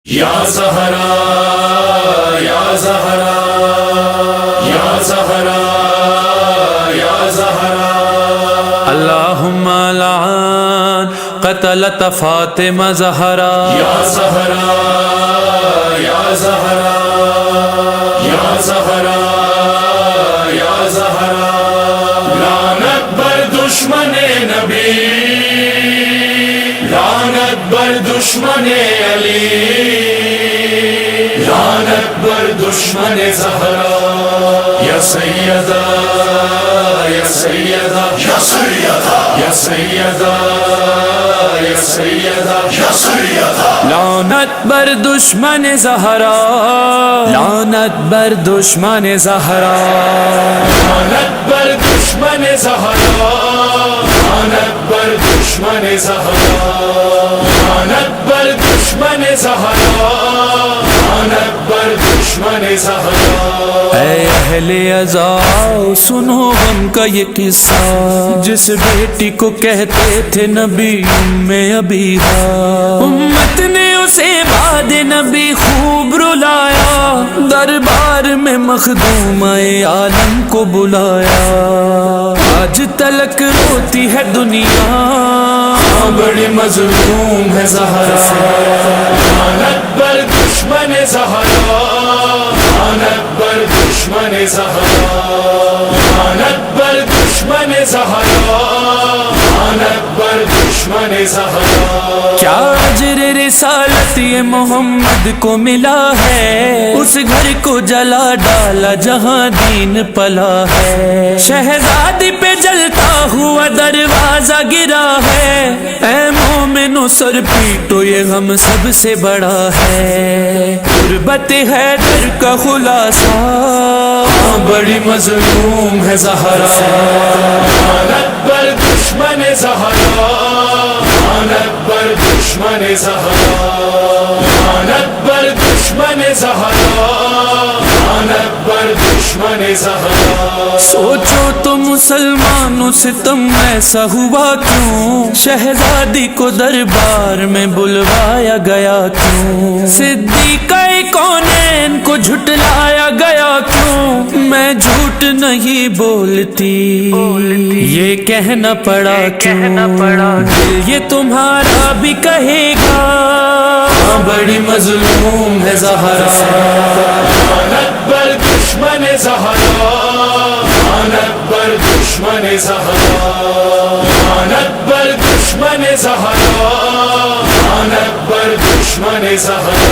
یا زہرا یا زہرا یا زہرا یا زہرا اللہم لعن قتلت فاطمہ زہرا یا زہرا یا زہرا یا زہرا یا زہرا لعنت بر دشمن نبی، لعنت بر دشمن علی، لعنت بر دشمن زہرا یا سیدہ یا سیدہ یا سیدہ یا سیدہ یا سیدہ یا سیدہ لعنت بر دشمن زہرا، لعنت بر دشمن زہرا، لعنت بر دشمن زہرا، لعنت بر دشمن زہرا، لعنت بر دشمن زہرا، لعنت بر دشمن زہرا۔ اے اہل عزا سنو غم کا یہ قصہ، جس بیٹی کو کہتے تھے نبی ام ابیہا، امت نے اسے بعد نبی خوب رلایا، دربار میں مخدوم عالم کو بلایا، آج تلک روتی ہے دنیا، بڑی مظلوم ہے زہرا، لعنت بر دشمن زہرا، لعنت بر دشمن زہرا، لعنت بر دشمن زہرا، لعنت بر دشمن زہرا۔ کیا اجر رسالت یہ محمد کو ملا ہے، اس گھر کو جلا ڈالا جہاں دین پلا ہے، شہزادی پہ جلتا ہوا دروازہ گرا ہے، اے مومنو سر پیٹو یہ غم سب سے بڑا ہے، غربت حیدر کا خلاصہ، بڑی مظلوم ہے زہرا، لعنت بر دشمن زہرا، لعنت بر دشمن زہرا، لعنت بر دشمن زہرا، لعنت بر دشمن زہرا۔ سوچو تو مسلمانوں ستم ایسا ہوا کیوں، شہزادی کو دربار میں بلوایا گیا کیوں، صدیقہ کونین کو جھٹلایا گیا کیوں، میں جھوٹ نہیں بولتی یہ کہنا پڑا کیوں، دل یہ تمہارا بھی کہے گا، بڑی مظلوم ہے زہرا، لعنت بر دشمن زہرا، لعنت بر دشمن زہرا، لعنت بر دشمن زہرا، لعنت بر دشمن زہرا۔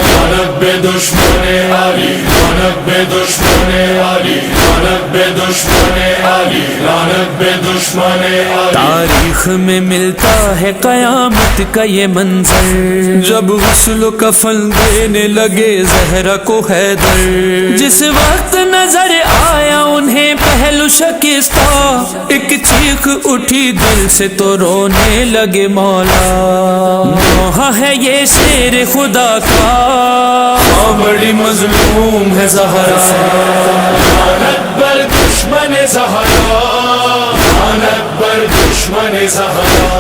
لعنت بے دشمن علی، لعنت بے دشمن علی، لعنت بے دشمن علی، لعنت بے دشمن علی۔ تاریخ میں ملتا ہے قیامت کا یہ منظر، جب غسل و کفن دینے لگے زہرا کو حیدر، جس وقت نظر آیا انہیں پہلو شکستہ، ایک چیخ اٹھی دل سے تو رونے لگے مولا، نوحہ ہے یہ شیر خدا کا، بڑی مظلوم ہے زہرا، لعنت بر دشمن زہرا، لعنت بر دشمن زہرا،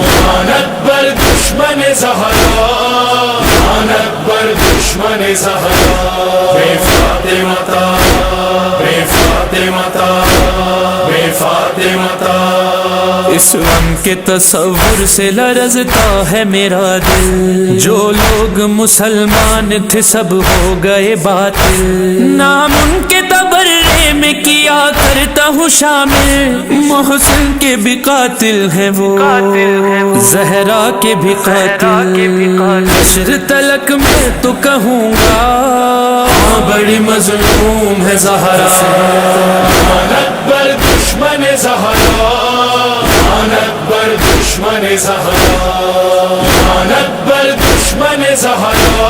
لعنت بر دشمن زہرا، لعنت بر دشمن زہرا۔ بے فاطمہ بے فاطمہ بے فاطمہ، اس غم کے تصور سے لرزتا ہے میرا دل، جو لوگ مسلمان تھے سب ہو گئے باطل، نام ان کے تبرے میں کیا کرتا ہوں شامل، محسن کے بھی قاتل ہیں وہ، زہرا کے بھی قاتل، حشر تلک میں تو کہوں گا، بڑی مظلوم ہے زہرا، لعنت بر دشمن زہرا، لعنت بر دشمن زہرا، لعنت بر دشمن زہرا،